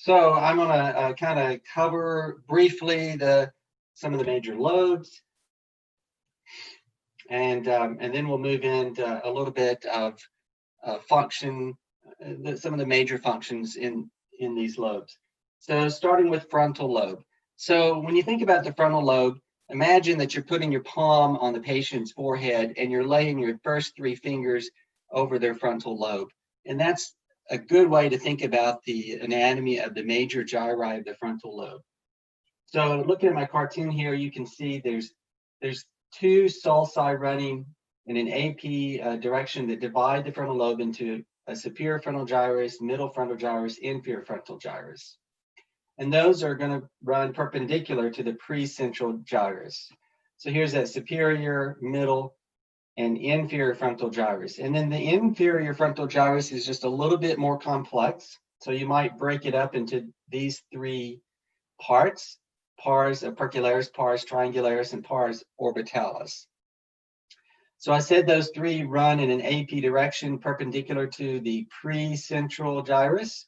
So I'm going to kind of cover briefly some of the major lobes, and then we'll move into a little bit of function, some of the major functions in these lobes. So starting with frontal lobe. So when you think about the frontal lobe, imagine that you're putting your palm on the patient's forehead and you're laying your first 3 fingers over their frontal lobe. And that's a good way to think about the anatomy of the major gyri of the frontal lobe. So looking at my cartoon here, you can see there's 2 sulci running in an AP direction that divide the frontal lobe into a superior frontal gyrus, middle frontal gyrus, inferior frontal gyrus. And those are going to run perpendicular to the precentral gyrus. So here's that superior, middle, and inferior frontal gyrus. And then the inferior frontal gyrus is just a little bit more complex. So you might break it up into these 3 parts: pars opercularis, pars triangularis, and pars orbitalis. So I said those 3 run in an AP direction perpendicular to the precentral gyrus,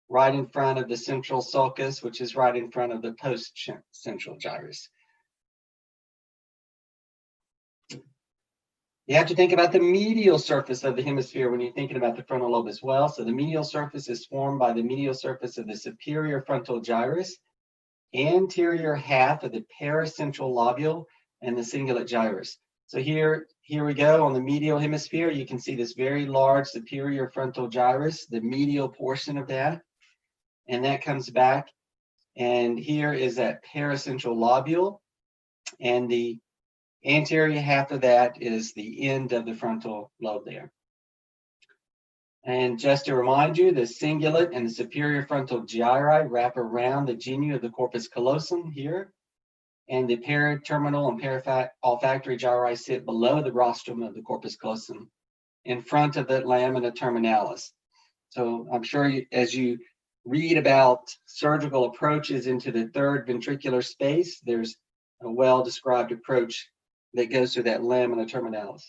right in front of the central sulcus, which is right in front of the post-central gyrus. You have to think about the medial surface of the hemisphere when you're thinking about the frontal lobe as well. So the medial surface is formed by the medial surface of the superior frontal gyrus, anterior half of the paracentral lobule, and the cingulate gyrus. So here we go on the medial hemisphere. You can see this very large superior frontal gyrus, the medial portion of that, and that comes back. And here is that paracentral lobule, and the anterior half of that is the end of the frontal lobe there. And just to remind you, the cingulate and the superior frontal gyri wrap around the genu of the corpus callosum here, and the periterminal and olfactory gyri sit below the rostrum of the corpus callosum in front of the lamina terminalis. So I'm sure as you read about surgical approaches into the 3rd ventricular space, there's a well-described approach that goes through that lamina terminalis.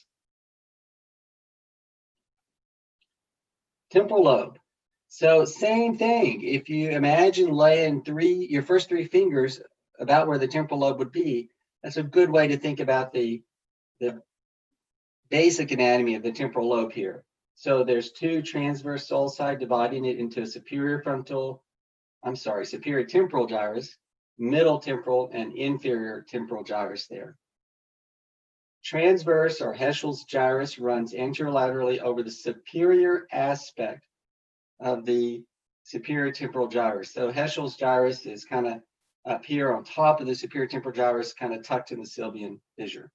Temporal lobe. So same thing. If you imagine laying your first 3 fingers about where the temporal lobe would be, that's a good way to think about the basic anatomy of the temporal lobe here. So there's 2 transverse sulci dividing it into a superior temporal gyrus, middle temporal, and inferior temporal gyrus there. Transverse or Heschel's gyrus runs anterolaterally over the superior aspect of the superior temporal gyrus. So Heschel's gyrus is kind of up here on top of the superior temporal gyrus, kind of tucked in the sylvian fissure.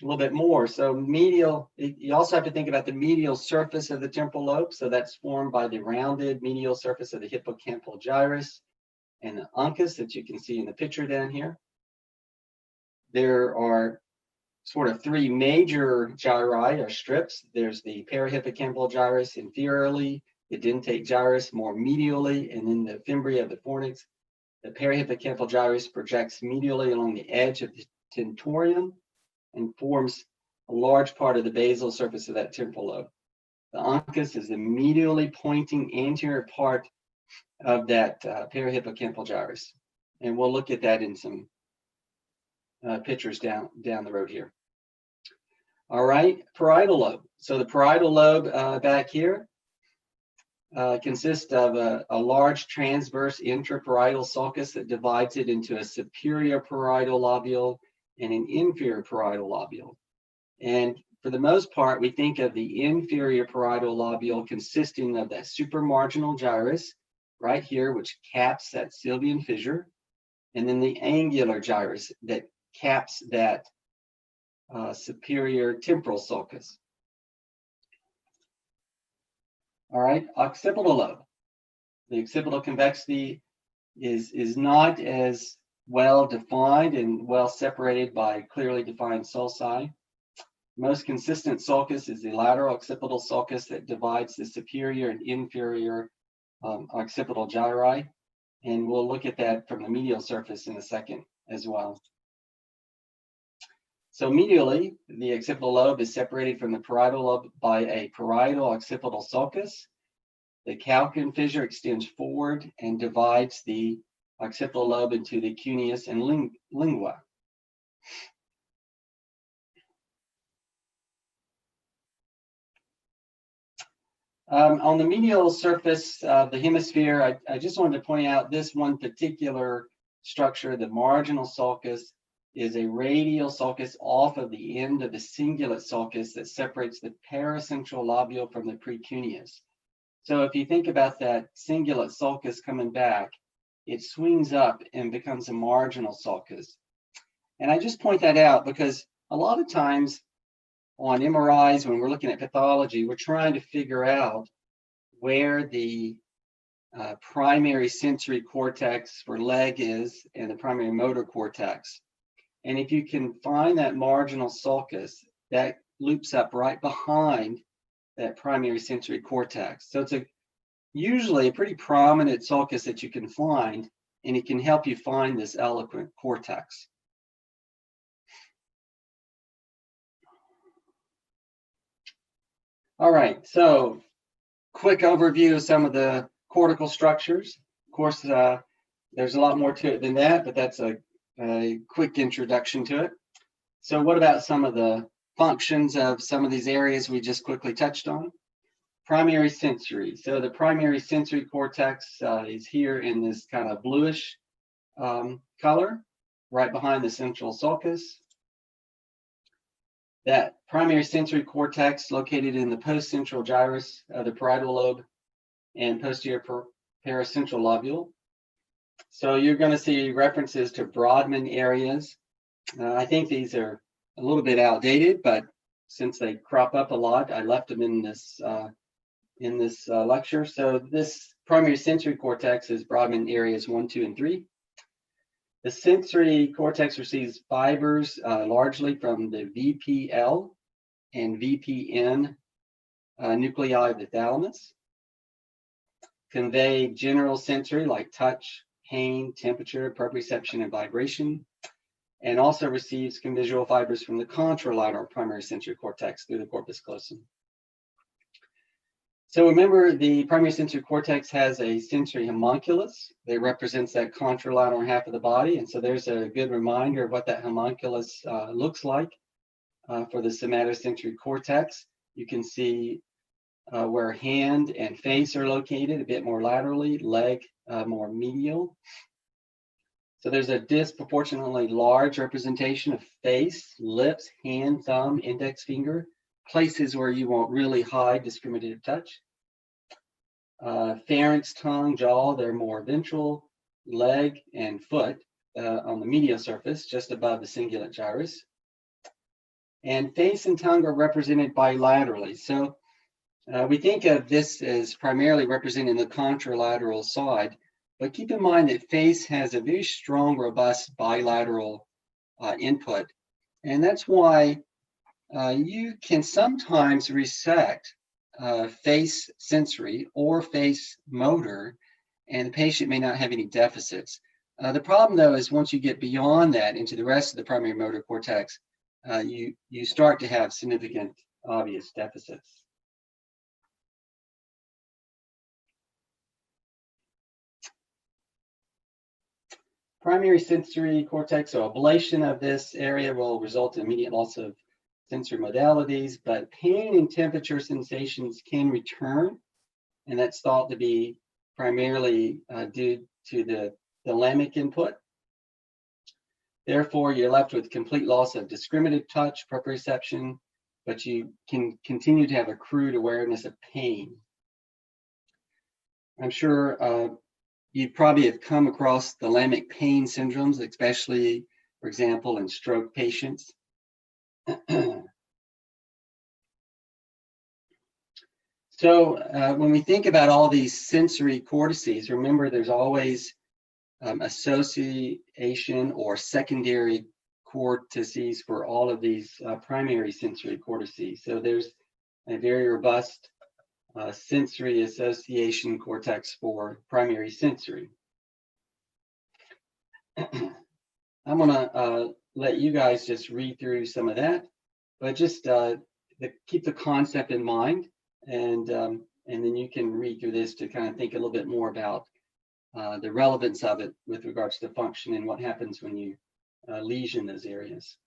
A little bit more. So medial, you also have to think about the medial surface of the temporal lobe. So that's formed by the rounded medial surface of the hippocampal gyrus and the uncus that you can see in the picture down here. There are sort of 3 major gyri or strips. There's the parahippocampal gyrus inferiorly, the dentate gyrus more medially, and then the fimbria of the fornix. The parahippocampal gyrus projects medially along the edge of the tentorium and forms a large part of the basal surface of that temporal lobe. The uncus is the medially pointing anterior part of that parahippocampal gyrus. And we'll look at that in some pictures down the road here. All right, parietal lobe. So the parietal lobe back here consists of a large transverse intraparietal sulcus that divides it into a superior parietal lobule and an inferior parietal lobule. And for the most part, we think of the inferior parietal lobule consisting of that supramarginal gyrus right here, which caps that sylvian fissure, and then the angular gyrus that caps that superior temporal sulcus. All right, occipital lobe. The occipital convexity is not as well defined and well separated by clearly defined sulci. Most consistent sulcus is the lateral occipital sulcus that divides the superior and inferior occipital gyri, and we'll look at that from the medial surface in a second as well. So medially, the occipital lobe is separated from the parietal lobe by a parietal occipital sulcus. The calcaneal fissure extends forward and divides the occipital lobe into the cuneus and lingua. On the medial surface of the hemisphere, I just wanted to point out this one particular structure, the marginal sulcus, is a radial sulcus off of the end of the cingulate sulcus that separates the paracentral lobule from the precuneus. So if you think about that cingulate sulcus coming back, it swings up and becomes a marginal sulcus. And I just point that out because a lot of times on MRIs, when we're looking at pathology, we're trying to figure out where the primary sensory cortex for leg is and the primary motor cortex. And if you can find that marginal sulcus, that loops up right behind that primary sensory cortex. So it's usually a pretty prominent sulcus that you can find, and it can help you find this eloquent cortex. All right, so quick overview of some of the cortical structures. Of course, there's a lot more to it than that, but that's a quick introduction to it. So what about some of the functions of some of these areas we just quickly touched on? Primary sensory. So the primary sensory cortex is here in this kind of bluish color, right behind the central sulcus. That primary sensory cortex located in the postcentral gyrus of the parietal lobe and posterior paracentral lobule. So you're going to see references to Brodmann areas. I think these are a little bit outdated, but since they crop up a lot, I left them in this lecture. So this primary sensory cortex is Brodmann areas 1, 2, and 3. The sensory cortex receives fibers largely from the VPL and VPN nuclei of the thalamus. Convey general sensory like touch, pain, temperature, proprioception, and vibration, and also receives convisual fibers from the contralateral primary sensory cortex through the corpus callosum. So remember, the primary sensory cortex has a sensory homunculus that represents that contralateral half of the body. And so there's a good reminder of what that homunculus looks like for the somatosensory cortex. You can see where hand and face are located a bit more laterally, leg more medial. So there's a disproportionately large representation of face, lips, hand, thumb, index finger, places where you want really high discriminative touch. Pharynx, tongue, jaw, they're more ventral, leg, and foot on the medial surface, just above the cingulate gyrus. And face and tongue are represented bilaterally. So we think of this as primarily representing the contralateral side, but keep in mind that face has a very strong, robust bilateral input. And that's why you can sometimes resect face sensory or face motor, and the patient may not have any deficits. The problem, though, is once you get beyond that into the rest of the primary motor cortex, you start to have significant obvious deficits. Primary sensory cortex, so ablation of this area will result in immediate loss of sensory modalities, but pain and temperature sensations can return, and that's thought to be primarily due to the thalamic input. Therefore, you're left with complete loss of discriminative touch, proprioception, but you can continue to have a crude awareness of pain. I'm sure you probably have come across thalamic pain syndromes, especially, for example, in stroke patients. So when we think about all these sensory cortices, remember there's always association or secondary cortices for all of these primary sensory cortices. So there's a very robust sensory association cortex for primary sensory. I'm going to let you guys just read through some of that, but just keep the concept in mind, and then you can read through this to kind of think a little bit more about the relevance of it with regards to function and what happens when you lesion those areas.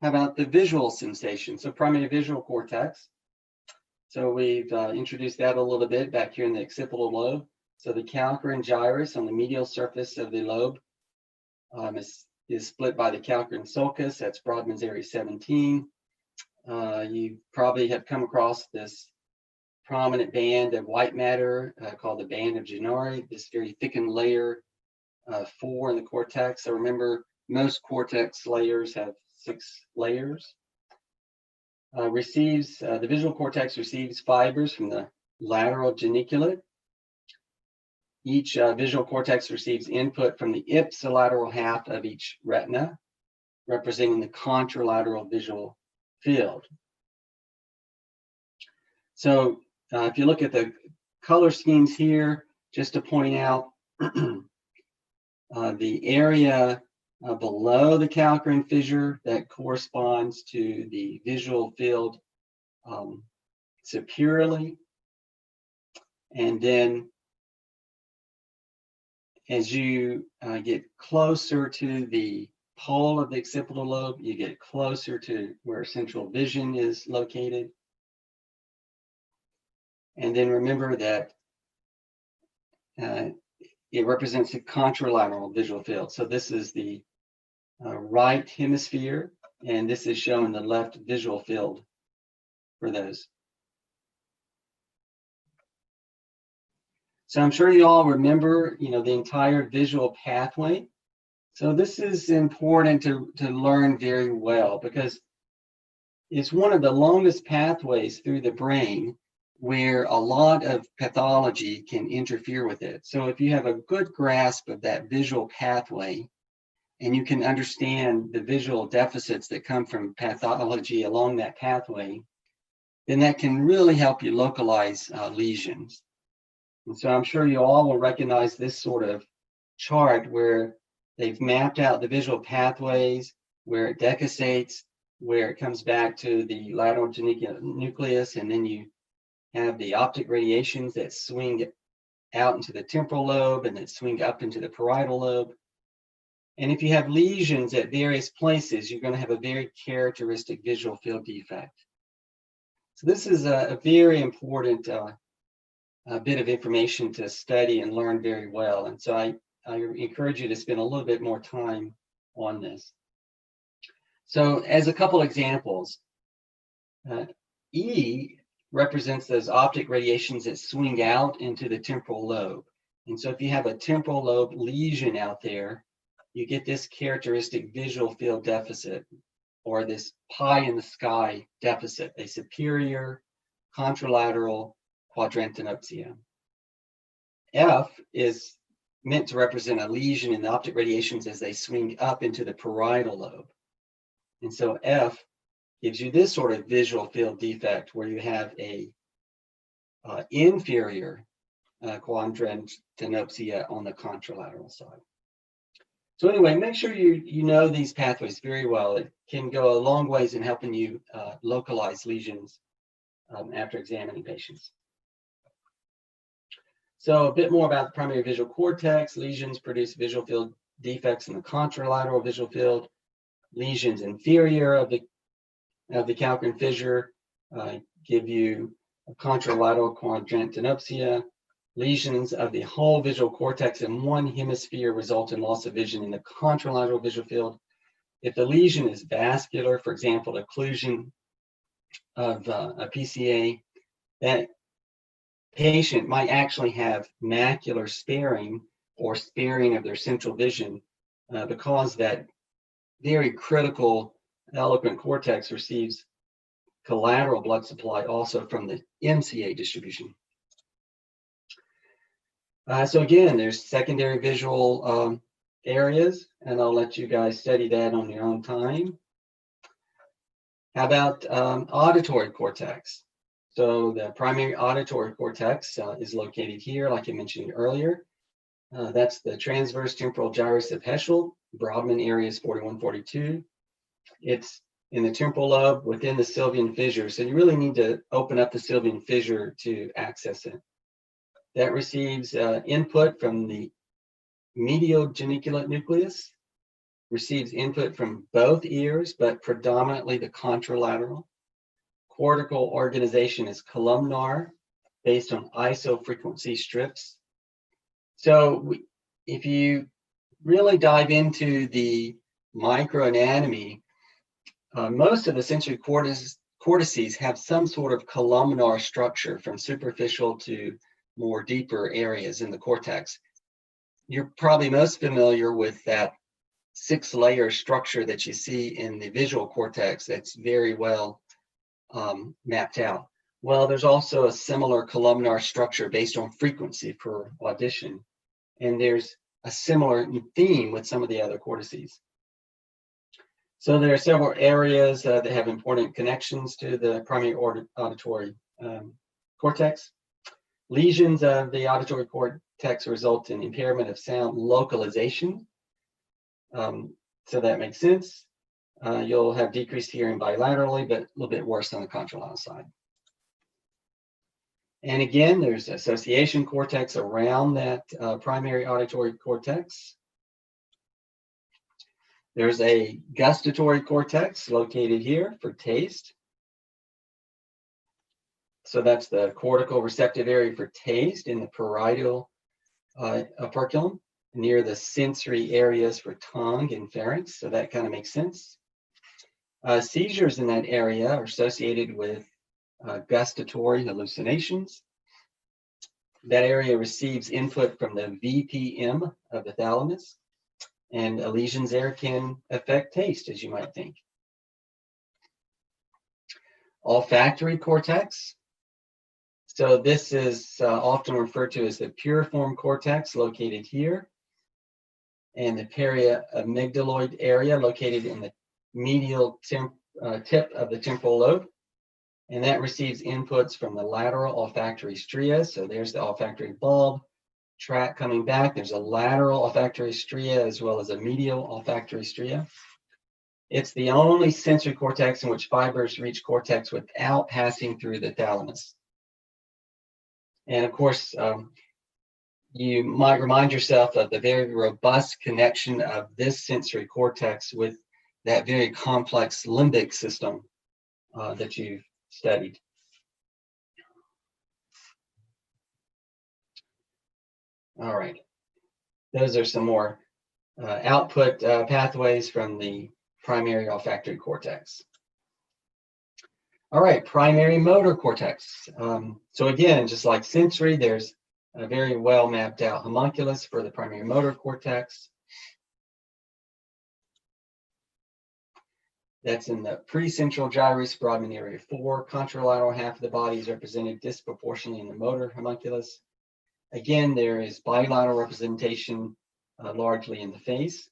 How about the visual sensation? So primary visual cortex. So we've introduced that a little bit back here in the occipital lobe. So the calcarine gyrus on the medial surface of the lobe is split by the calcarine sulcus. That's Brodmann's area 17. You probably have come across this prominent band of white matter called the band of Genari, this very thickened layer 4 in the cortex. So remember, most cortex layers have 6 layers. The visual cortex receives fibers from the lateral geniculate. Each visual cortex receives input from the ipsilateral half of each retina, representing the contralateral visual field. So if you look at the color schemes here, just to point out the area below the calcarine fissure that corresponds to the visual field superiorly, and then as you get closer to the pole of the occipital lobe, you get closer to where central vision is located. And then remember that it represents a contralateral visual field. So this is the right hemisphere, and this is showing the left visual field for those. So I'm sure you all remember, the entire visual pathway. So this is important to learn very well, because it's one of the longest pathways through the brain where a lot of pathology can interfere with it. So if you have a good grasp of that visual pathway, and you can understand the visual deficits that come from pathology along that pathway, then that can really help you localize lesions. And so I'm sure you all will recognize this sort of chart where they've mapped out the visual pathways, where it decussates, where it comes back to the lateral geniculate nucleus, and then you have the optic radiations that swing out into the temporal lobe and that swing up into the parietal lobe. And if you have lesions at various places, you're going to have a very characteristic visual field defect. So this is a very important bit of information to study and learn very well. And so I encourage you to spend a little bit more time on this. So as a couple examples, E represents those optic radiations that swing out into the temporal lobe. And so if you have a temporal lobe lesion out there, you get this characteristic visual field deficit, or this pie in the sky deficit, a superior contralateral quadrantenopsia. F is meant to represent a lesion in the optic radiations as they swing up into the parietal lobe. And so F gives you this sort of visual field defect where you have a inferior quadrantenopsia on the contralateral side. So anyway, make sure you know these pathways very well. It can go a long ways in helping you localize lesions after examining patients. So a bit more about the primary visual cortex. Lesions produce visual field defects in the contralateral visual field. Lesions inferior of the calcarine fissure give you a contralateral quadrantenopsia. Lesions of the whole visual cortex in one hemisphere result in loss of vision in the contralateral visual field. If the lesion is vascular, for example, occlusion of a PCA, that patient might actually have macular sparing or sparing of their central vision because that very critical eloquent cortex receives collateral blood supply also from the MCA distribution. So again, there's secondary visual areas, and I'll let you guys study that on your own time. How about auditory cortex? So the primary auditory cortex is located here, like I mentioned earlier. That's the transverse temporal gyrus of Heschel. Brodmann area is 41, 42. It's in the temporal lobe within the sylvian fissure. So you really need to open up the sylvian fissure to access it. That receives input from the medial geniculate nucleus, receives input from both ears, but predominantly the contralateral. Cortical organization is columnar, based on isofrequency strips. So if you really dive into the microanatomy, most of the sensory cortices have some sort of columnar structure from superficial to more deeper areas in the cortex. You're probably most familiar with that 6-layer structure that you see in the visual cortex that's very well mapped out. Well, there's also a similar columnar structure based on frequency for audition. And there's a similar theme with some of the other cortices. So there are several areas that have important connections to the primary auditory cortex. Lesions of the auditory cortex result in impairment of sound localization. So that makes sense. You'll have decreased hearing bilaterally, but a little bit worse on the contralateral side. And again, there's association cortex around that primary auditory cortex. There's a gustatory cortex located here for taste. So that's the cortical receptive area for taste in the parietal operculum, near the sensory areas for tongue and pharynx. So that kind of makes sense. Seizures in that area are associated with gustatory hallucinations. That area receives input from the VPM of the thalamus, and lesions there can affect taste, as you might think. Olfactory cortex. So this is often referred to as the piriform cortex, located here, and the periamygdaloid area located in the medial tip of the temporal lobe. And that receives inputs from the lateral olfactory stria. So there's the olfactory bulb tract coming back. There's a lateral olfactory stria as well as a medial olfactory stria. It's the only sensory cortex in which fibers reach cortex without passing through the thalamus. And of course, you might remind yourself of the very robust connection of this sensory cortex with that very complex limbic system that you've studied. All right, those are some more output pathways from the primary olfactory cortex. All right, primary motor cortex. So again, just like sensory, there's a very well mapped out homunculus for the primary motor cortex. That's in the precentral gyrus, Brodmann area 4. Contralateral half of the body is represented disproportionately in the motor homunculus. Again, there is bilateral representation largely in the face.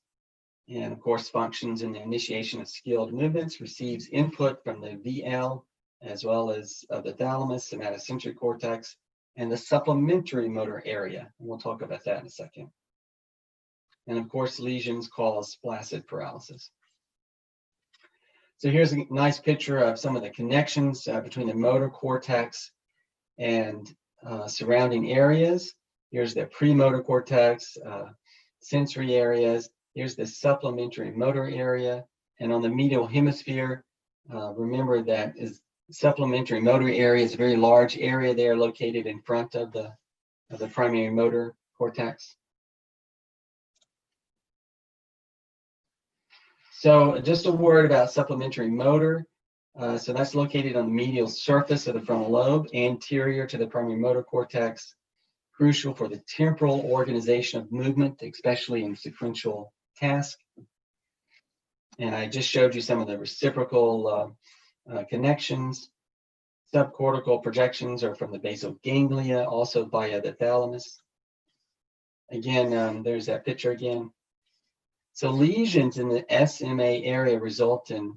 And of course, functions in the initiation of skilled movements, receives input from the VL as well as the thalamus, somatosensory cortex, and the supplementary motor area. And we'll talk about that in a second. And of course, lesions cause flaccid paralysis. So here's a nice picture of some of the connections between the motor cortex and surrounding areas. Here's the premotor cortex, sensory areas. Here's the supplementary motor area. And on the medial hemisphere, remember that is supplementary motor area is a very large area there located in front of the primary motor cortex. So just a word about supplementary motor. So that's located on the medial surface of the frontal lobe, anterior to the primary motor cortex, crucial for the temporal organization of movement, especially in sequential task. And I just showed you some of the reciprocal connections. Subcortical projections are from the basal ganglia, also via the thalamus. Again, there's that picture again. So lesions in the SMA area result in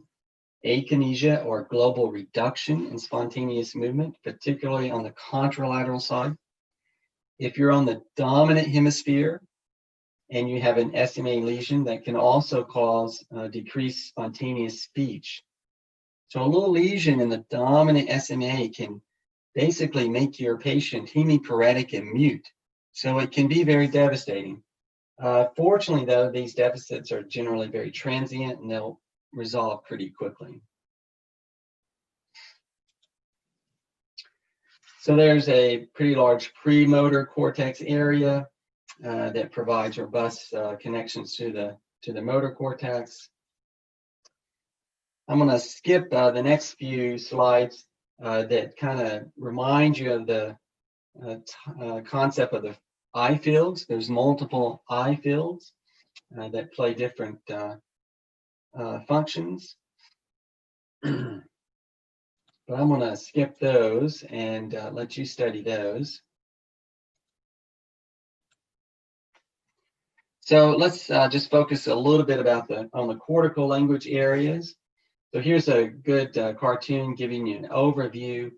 akinesia or global reduction in spontaneous movement, particularly on the contralateral side. If you're on the dominant hemisphere and you have an SMA lesion that can also cause decreased spontaneous speech. So a little lesion in the dominant SMA can basically make your patient hemiparetic and mute. So it can be very devastating. Fortunately, though, these deficits are generally very transient and they'll resolve pretty quickly. So there's a pretty large premotor cortex area that provides robust connections to the motor cortex. I'm going to skip the next few slides that kind of remind you of the concept of the eye fields. There's multiple eye fields that play different functions. But I'm going to skip those and let you study those. So let's just focus a little bit on the cortical language areas. So here's a good cartoon giving you an overview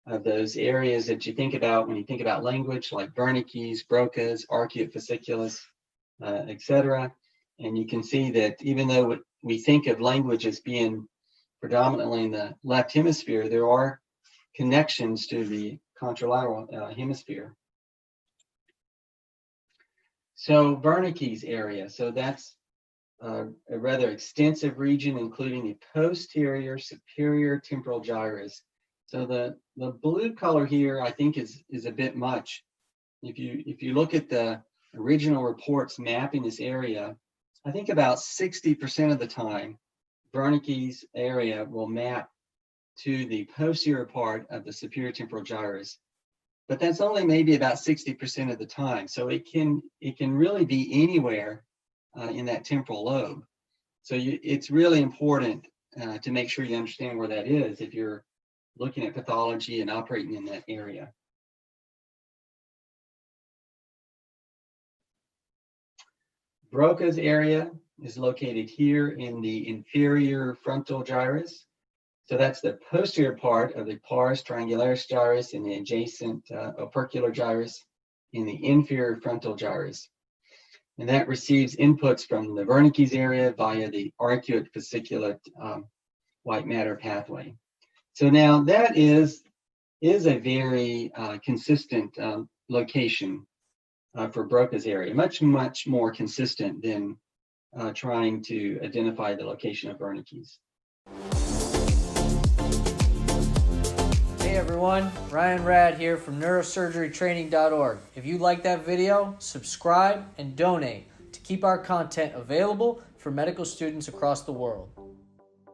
of those areas that you think about when you think about language, like Wernicke's, BROCA'S, arcuate fasciculus, etc. And you can see that even though we think of language as being predominantly in the left hemisphere, there are connections to the contralateral hemisphere. So Wernicke's area, so that's a rather extensive region, including the posterior superior temporal gyrus. So the blue color here, I think, is a bit much. If you look at the original reports mapping this area, I think about 60% of the time, Wernicke's area will map to the posterior part of the superior temporal gyrus. But that's only maybe about 60% of the time. So it can really be anywhere in that temporal lobe. So it's really important to make sure you understand where that is if you're looking at pathology and operating in that area. BROCA'S area is located here in the inferior frontal gyrus. So that's the posterior part of the pars triangularis gyrus and the adjacent opercular gyrus in the inferior frontal gyrus. And that receives inputs from the Wernicke's area via the arcuate fasciculate white matter pathway. So now that is a very consistent location for BROCA'S area, much more consistent than trying to identify the location of Wernicke's. Hey everyone, Ryan Rad here from neurosurgerytraining.org. If you like that video, subscribe and donate to keep our content available for medical students across the world.